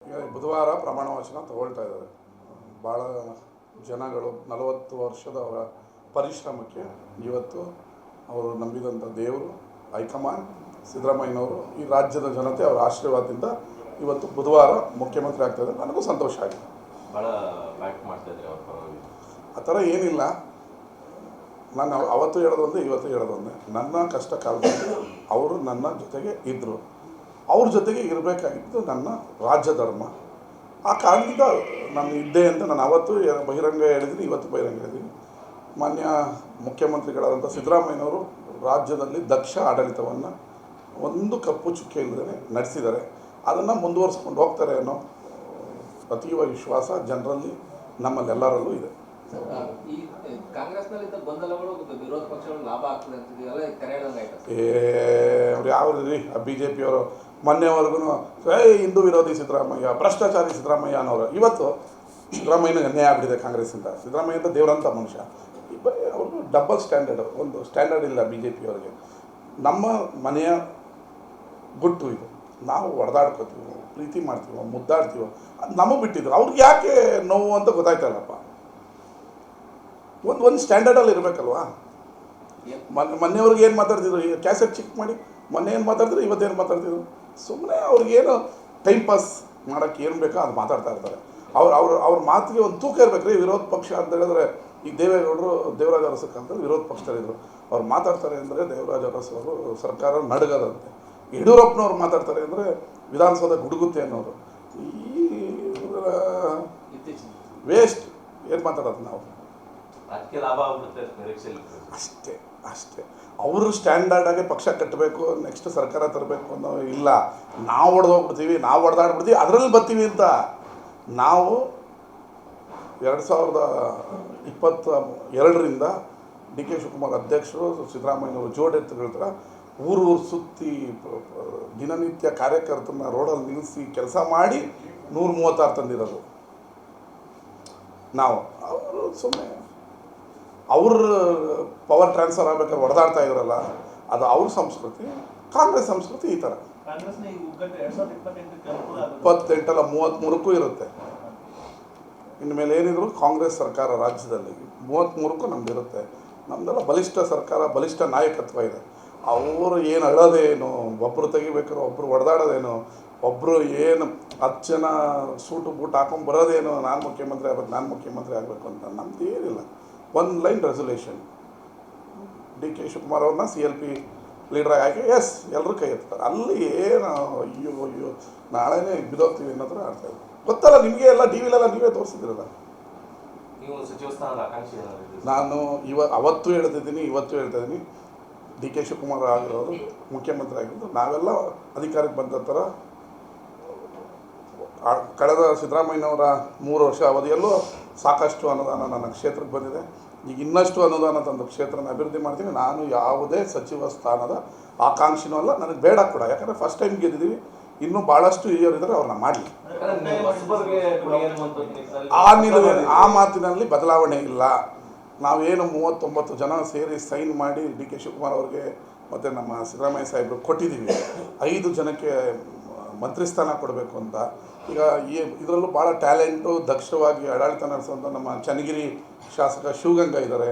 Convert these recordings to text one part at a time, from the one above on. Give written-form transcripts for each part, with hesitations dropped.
ಈಗ ಬುಧವಾರ ಪ್ರಮಾಣ ವಚನ ತಗೊಳ್ತಾ ಇದ್ದಾರೆ. ಭಾಳ ಜನಗಳು 40 ವರ್ಷದವರ ಪರಿಶ್ರಮಕ್ಕೆ ಇವತ್ತು ಅವರು ನಂಬಿದಂಥ ದೇವರು ಹೈಕಮಾಂಡ್ ಸಿದ್ದರಾಮಯ್ಯನವರು ಈ ರಾಜ್ಯದ ಜನತೆ ಅವರ ಆಶೀರ್ವಾದದಿಂದ ಇವತ್ತು ಬುಧವಾರ ಮುಖ್ಯಮಂತ್ರಿ ಆಗ್ತಾಯಿದ್ದಾರೆ. ನನಗೂ ಸಂತೋಷ ಆಗಿದೆ. ಭಾಳ ಬ್ಯಾಕ್ ಮಾಡ್ತಾಯಿದ್ದಾರೆ ಅವ್ರ ಪರವಾಗಿ. ಆ ಥರ ಏನಿಲ್ಲ. ನಾನು ಅವತ್ತು ಹೇಳೋದೊಂದೇ ಇವತ್ತು ಹೇಳೋದೊಂದೇ. ನನ್ನ ಕಷ್ಟ ಕಾಲದಲ್ಲಿ ಅವರು ನನ್ನ ಜೊತೆಗೆ ಇದ್ದರು. ಅವ್ರ ಜೊತೆಗೆ ಇರಬೇಕಾಗಿದ್ದು ನನ್ನ ರಾಜ್ಯ ಧರ್ಮ. ಆ ಕಾರಣದಿಂದ ನಾನು ಇದ್ದೆ ಅಂತ ನಾನು ಅವತ್ತು ಬಹಿರಂಗ ಹೇಳಿದ್ದೀನಿ, ಇವತ್ತು ಬಹಿರಂಗ ಹೇಳಿದ್ದೀನಿ. ಮಾನ್ಯ ಮುಖ್ಯಮಂತ್ರಿಗಳಾದಂಥ ಸಿದ್ದರಾಮಯ್ಯನವರು ರಾಜ್ಯದಲ್ಲಿ ದಕ್ಷ ಆಡಳಿತವನ್ನು ಒಂದು ಕಪ್ಪು ಚುಕ್ಕೆ ಇಲ್ಲದೇ ನಡೆಸಿದ್ದಾರೆ. ಅದನ್ನು ಮುಂದುವರಿಸ್ಕೊಂಡು ಹೋಗ್ತಾರೆ ಅನ್ನೋ ಅತೀವ ವಿಶ್ವಾಸ ಜನರಲ್ಲಿ ನಮ್ಮಲ್ಲೆಲ್ಲರಲ್ಲೂ ಇದೆ. ಈ ಕಾಂಗ್ರೆಸ್ನಲ್ಲಿದ್ದ ಗೊಂದಲಗಳು ವಿರೋಧ ಪಕ್ಷಗಳು ಲಾಭ ಆಗ್ತದೆ ಅಂತ ಎಲ್ಲ ಕರೆ ಹೇಳೋಂಗಾಯ್ತು. ಅವ್ರು ಯಾವ ರೀ ಬಿ ಜೆ ಪಿಯವರು ಮೊನ್ನೆವರೆಗೂ ಹಿಂದೂ ವಿರೋಧಿ ಸಿದ್ದರಾಮಯ್ಯ, ಭ್ರಷ್ಟಾಚಾರಿ ಸಿದ್ದರಾಮಯ್ಯ ಅನ್ನೋರು. ಇವತ್ತು ಸಿದ್ದರಾಮಯ್ಯನಿಗೆ ಅನ್ಯಾಯ ಆಗಿಬಿಟ್ಟಿದೆ ಕಾಂಗ್ರೆಸ್ಸಿಂದ. ಸಿದ್ದರಾಮಯ್ಯ ಅಂತ ದೇವರಂಥ ಮನುಷ್ಯ. ಅವ್ರಿಗೂ ಡಬಲ್ ಸ್ಟ್ಯಾಂಡರ್ಡ್, ಒಂದು ಸ್ಟ್ಯಾಂಡರ್ಡ್ ಇಲ್ಲ ಬಿ ಜೆ ಪಿಯವರಿಗೆ. ನಮ್ಮ ಮನೆಯ ಗುಟ್ಟು ಇದು. ನಾವು ಹೊಡೆದಾಡ್ಕೋತೀವೋ, ಪ್ರೀತಿ ಮಾಡ್ತೀವೋ, ಮುದ್ದಾಡ್ತೀವೋ, ಅದು ನಮಗೆ ಬಿಟ್ಟಿದ್ರು. ಅವ್ರಿಗೆ ಯಾಕೆ ನೋವು ಅಂತ ಗೊತ್ತಾಯ್ತಲ್ಲಪ್ಪ. ಒಂದು ಸ್ಟ್ಯಾಂಡರ್ಡಲ್ಲಿ ಇರಬೇಕಲ್ವಾ. ಮೊನ್ನೆಯವ್ರಿಗೆ ಏನು ಮಾತಾಡ್ತಿದ್ರು, ಈಗ ಕ್ಯಾಸೆಟ್ ಚಿಕ್ ಮಾಡಿ ಮೊನ್ನೆ ಏನು ಮಾತಾಡ್ತಿದ್ರು, ಇವತ್ತೇನು ಮಾತಾಡ್ತಿದ್ರು. ಸುಮ್ಮನೆ ಅವ್ರಿಗೇನು ಟೈಮ್ ಪಾಸ್ ಮಾಡೋಕ್ಕೆ ಏನು ಬೇಕೋ ಅದು ಮಾತಾಡ್ತಾ ಇರ್ತಾರೆ. ಅವ್ರ ಮಾತಿಗೆ ಒಂದು ತೂಕ ಇರಬೇಕು ರೀ. ವಿರೋಧ ಪಕ್ಷ ಅಂತ ಹೇಳಿದ್ರೆ ಈಗ ದೇವೇಗೌಡರು ದೇವರಾಜ ಅರಸು ಕಾಲದಲ್ಲಿ ವಿರೋಧ ಪಕ್ಷದಲ್ಲಿದ್ದರು. ಅವ್ರು ಮಾತಾಡ್ತಾರೆ ಅಂದರೆ ದೇವರಾಜ ಅರಸು ಅವರು ಸರ್ಕಾರ ನಡಗದಂತೆ. ಯಡಿಯೂರಪ್ಪನವ್ರು ಮಾತಾಡ್ತಾರೆ ಅಂದರೆ ವಿಧಾನಸೌಧ ಗುಡುಗುತ್ತೆ ಅನ್ನೋರು. ಈ ವೇಸ್ಟ್ ಏನು ಮಾತಾಡೋದು ನಾವು. ಅಷ್ಟೇ ಅವರು ಸ್ಟ್ಯಾಂಡರ್ಡಾಗಿ ಪಕ್ಷ ಕಟ್ಟಬೇಕು, ನೆಕ್ಸ್ಟ್ ಸರ್ಕಾರ ತರಬೇಕು ಅನ್ನೋ ಇಲ್ಲ. ನಾವು ಹೊಡೆದೋಗ್ಬಿಡ್ತೀವಿ, ನಾವು ಹೊಡೆದಾಡ್ಬಿಡ್ತೀವಿ, ಅದರಲ್ಲಿ ಬರ್ತೀವಿ ಅಂತ. ನಾವು 2022ರಿಂದ ಡಿ ಕೆ ಶಿವಕುಮಾರ್ ಅಧ್ಯಕ್ಷರು, ಸಿದ್ದರಾಮಯ್ಯನವರು ಜೋಡೆತ್ತುಗಳ ಊರು ಸುತ್ತಿ ದಿನನಿತ್ಯ ಕಾರ್ಯಕರ್ತರನ್ನ ರೋಡಲ್ಲಿ ನಿಲ್ಲಿಸಿ ಕೆಲಸ ಮಾಡಿ 136 ತಂದಿರೋದು ನಾವು. ಅವರು ಸುಮ್ಮನೆ ಅವ್ರ ಪವರ್ ಟ್ರಾನ್ಸ್ಫರ್ ಆಗ್ಬೇಕಾದ್ರೆ ಹೊಡೆದಾಡ್ತಾ ಇದ್ರಲ್ಲ, ಅದು ಅವ್ರ ಸಂಸ್ಕೃತಿ. ಕಾಂಗ್ರೆಸ್ ಸಂಸ್ಕೃತಿ ಈ ಥರ 28 ಅಲ್ಲ 33ಕ್ಕೂ ಇರುತ್ತೆ. ಇನ್ಮೇಲೆ ಏನಿದ್ರು ಕಾಂಗ್ರೆಸ್ ಸರ್ಕಾರ ರಾಜ್ಯದಲ್ಲಿ 33ಕ್ಕೂ ನಮ್ದಿರುತ್ತೆ. ನಮ್ಮದೆಲ್ಲ ಬಲಿಷ್ಠ ಸರ್ಕಾರ, ಬಲಿಷ್ಠ ನಾಯಕತ್ವ ಇದೆ. ಅವರು ಏನು ಅಳೋದೇನು, ಒಬ್ಬರು ತೆಗಿಬೇಕಾದ್ರೆ ಒಬ್ಬರು ಹೊಡೆದಾಡೋದೇನು, ಒಬ್ಬರು ಏನು 10 ಜನ ಸೂಟು ಬೂಟ್ ಹಾಕೊಂಡು ಬರೋದೇನು, ನಾನು ಮುಖ್ಯಮಂತ್ರಿ ಆಗಬೇಕು ಅಂತ ನಮ್ದು ಏನಿಲ್ಲ. ಒಂದು line resolution. D K Shivakumar ಅವ್ರನ್ನ CLP ಲೀಡ್ರಾಗಿ ಹಾಕಿ ಎಸ್ ಎಲ್ಲರೂ ಕೈ ಎತ್ತಾರೆ. ಅಲ್ಲಿ ಏನು ಅಯ್ಯೋ ನಾಳೆನೇ ಬಿದ್ದೋಗ್ತೀವಿ ಅನ್ನೋದ್ರ ಅರ್ಥ ಇದೆ. ಗೊತ್ತಲ್ಲ ನಿಮಗೆ, ಎಲ್ಲ ಟಿ ವಿಲೆಲ್ಲ ನೀವೇ ತೋರಿಸಿದಿರಲ್ಲ. ನಾನು ಅವತ್ತು ಹೇಳ್ತಿದ್ದೀನಿ, ಇವತ್ತು ಹೇಳ್ತಾ ಇದ್ದೀನಿ. ಡಿ ಕೆ ಶಿವಕುಮಾರ್ ಆಗಿರೋರು ಮುಖ್ಯಮಂತ್ರಿ ಆಗಿರೋದು ನಾವೆಲ್ಲ ಅಧಿಕಾರಕ್ಕೆ ಬಂದ ಥರ ಕಳೆದ ಸಿದ್ದರಾಮಯ್ಯನವರ 3 ವರ್ಷ ಅವಧಿಯಲ್ಲೂ ಸಾಕಷ್ಟು ಅನುದಾನ ನನ್ನ ಕ್ಷೇತ್ರಕ್ಕೆ ಬಂದಿದೆ. ಈಗ ಇನ್ನಷ್ಟು ಅನುದಾನ ತಂದು ಕ್ಷೇತ್ರನ ಅಭಿವೃದ್ಧಿ ಮಾಡ್ತೀನಿ. ನಾನು ಯಾವುದೇ ಸಚಿವ ಸ್ಥಾನದ ಆಕಾಂಕ್ಷಿನೂ ಅಲ್ಲ, ನನಗೆ ಬೇಡ ಕೂಡ. ಯಾಕಂದರೆ ಫಸ್ಟ್ ಟೈಮ್ ಗೆದ್ದಿದ್ದೀವಿ. ಇನ್ನೂ ಭಾಳಷ್ಟು ಹಿರಿಯರಿದ್ದಾರೆ, ಅವ್ರನ್ನ ಮಾಡಲಿ. ಆ ಮಾತಿನಲ್ಲಿ ಬದಲಾವಣೆ ಇಲ್ಲ. ನಾವೇನು 39 ಜನ ಸೇರಿ ಸೈನ್ ಮಾಡಿ ಡಿ ಕೆ ಶಿವಕುಮಾರ್ ಅವ್ರಿಗೆ ಮತ್ತು ನಮ್ಮ ಸಿದ್ದರಾಮಯ್ಯ ಸಾಹೇಬರು ಕೊಟ್ಟಿದ್ದೀವಿ. 5 ಜನಕ್ಕೆ ಮಂತ್ರಿ ಸ್ಥಾನ ಕೊಡಬೇಕು ಅಂತ. ಈಗ ಇದರಲ್ಲೂ ಭಾಳ ಟ್ಯಾಲೆಂಟು, ದಕ್ಷವಾಗಿ ಆಡಳಿತ ನಡೆಸುವಂಥ ನಮ್ಮ ಚನ್ನಗಿರಿ ಶಾಸಕ ಶಿವಗಂಗಾ ಇದ್ದಾರೆ.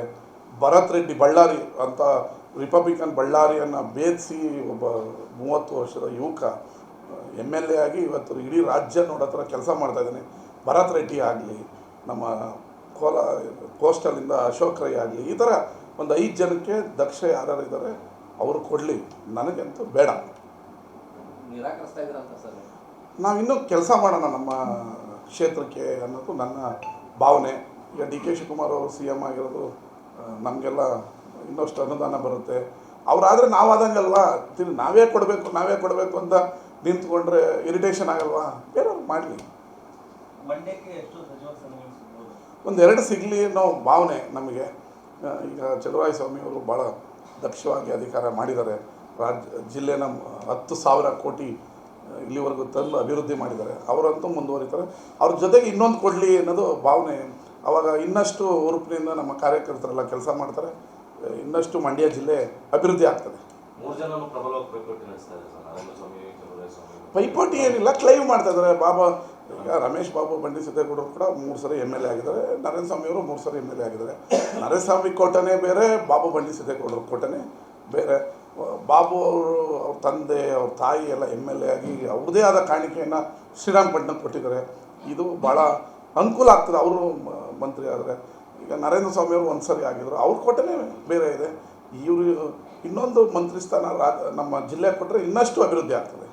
ಭರತ್ ರೆಡ್ಡಿ ಬಳ್ಳಾರಿ ಅಂತ ರಿಪಬ್ಲಿಕನ್ ಬಳ್ಳಾರಿಯನ್ನು ಭೇದಿಸಿ ಒಬ್ಬ 30 ವರ್ಷದ ಯುವಕ MLA ಆಗಿ ಇವತ್ತು ಇಡೀ ರಾಜ್ಯ ನೋಡೋ ಥರ ಕೆಲಸ ಮಾಡ್ತಾಯಿದ್ದಾನೆ. ಭರತ್ ರೆಡ್ಡಿ ಆಗಲಿ, ನಮ್ಮ ಕೋಸ್ಟಲಿಂದ ಅಶೋಕ್ ರೈ ಆಗಲಿ, ಈ ಥರ ಒಂದು 5 ಜನಕ್ಕೆ ದಕ್ಷ ಯಾರು ಇದ್ದಾರೆ ಅವರು ಕೊಡಲಿ. ನನಗಂತೂ ಬೇಡ. ನಾವಿನ್ನೂ ಕೆಲಸ ಮಾಡೋಣ ನಮ್ಮ ಕ್ಷೇತ್ರಕ್ಕೆ ಅನ್ನೋದು ನನ್ನ ಭಾವನೆ. ಈಗ ಡಿ ಕೆ ಶಿವಕುಮಾರ್ ಅವರು CM ಆಗಿರೋದು ನಮಗೆಲ್ಲ ಇನ್ನಷ್ಟು ಅನುದಾನ ಬರುತ್ತೆ. ಅವರಾದರೆ ನಾವಾದಂಗಲ್ವಾ, ನಾವೇ ಕೊಡಬೇಕು ಅಂತ ನಿಂತ್ಕೊಂಡ್ರೆ ಇರಿಟೇಷನ್ ಆಗಲ್ವಾ. ಬೇರೆಯವ್ರು ಮಾಡಲಿ. 2 ಸಿಗಲಿ ಅನ್ನೋ ಭಾವನೆ ನಮಗೆ. ಈಗ ಚಲುವರಾಯಸ್ವಾಮಿಯವರು ಭಾಳ ದಕ್ಷವಾಗಿ ಅಧಿಕಾರ ಮಾಡಿದ್ದಾರೆ. ಜಿಲ್ಲೆನ 10,000 ಕೋಟಿ ಇಲ್ಲಿವರೆಗೂ ತಂದು ಅಭಿವೃದ್ಧಿ ಮಾಡಿದ್ದಾರೆ. ಅವರಂತೂ ಮುಂದುವರಿತಾರೆ. ಅವ್ರ ಜೊತೆಗೆ ಇನ್ನೊಂದು ಕೊಡಲಿ ಅನ್ನೋದು ಭಾವನೆ. ಆವಾಗ ಇನ್ನಷ್ಟು ಹುರುಪಿನಿಂದ ನಮ್ಮ ಕಾರ್ಯಕರ್ತರೆಲ್ಲ ಕೆಲಸ ಮಾಡ್ತಾರೆ. ಇನ್ನಷ್ಟು ಮಂಡ್ಯ ಜಿಲ್ಲೆ ಅಭಿವೃದ್ಧಿ ಆಗ್ತದೆ. ಪೈಪೋಟಿ ಏನಿಲ್ಲ, ಕ್ಲೈವ್ ಮಾಡ್ತಾ ಇದ್ದಾರೆ. ಈಗ ರಮೇಶ್ ಬಾಬು ಬಂಡಿ ಸಿದ್ದೇಗೌಡರು ಕೂಡ 3 ಸರಿ ಎಮ್ ಎಲ್ ಎ ಆಗಿದ್ದಾರೆ, ನರೇಂದ್ರ ಸ್ವಾಮಿಯವರು 3 ಸರಿ ಎಮ್ ಎಲ್ ಎ ಆಗಿದ್ದಾರೆ. ನರೇಂದ್ರ ಸ್ವಾಮಿ ಕೋಟನೇ ಬೇರೆ, ಬಾಬು ಬಂಡಿ ಸಿದ್ದೇಗೌಡರ ಕೋಟನೇ ಬೇರೆ. ಬಾಬು ಅವರು ಅವ್ರ ತಂದೆ ಅವ್ರ ತಾಯಿ ಎಲ್ಲ ಎಮ್ ಎಲ್ ಎ ಆಗಿ ಅವ್ರದ್ದೇ ಆದ ಕಾಣಿಕೆಯನ್ನು ಶ್ರೀರಂಗಪಟ್ಟಣಕ್ಕೆ ಕೊಟ್ಟಿದ್ದಾರೆ. ಇದು ಭಾಳ ಅನುಕೂಲ ಆಗ್ತದೆ ಅವರು ಮಂತ್ರಿ ಆದರೆ. ಈಗ ನರೇಂದ್ರ ಸ್ವಾಮಿಯವರು 1 ಸರಿ ಆಗಿದ್ರು, ಅವ್ರ ಕೋಟನೇ ಬೇರೆ ಇದೆ. ಇವರು ಇನ್ನೊಂದು ಮಂತ್ರಿ ಸ್ಥಾನ ನಮ್ಮ ಜಿಲ್ಲೆ ಕೊಟ್ಟರೆ ಇನ್ನಷ್ಟು ಅಭಿವೃದ್ಧಿ ಆಗ್ತದೆ.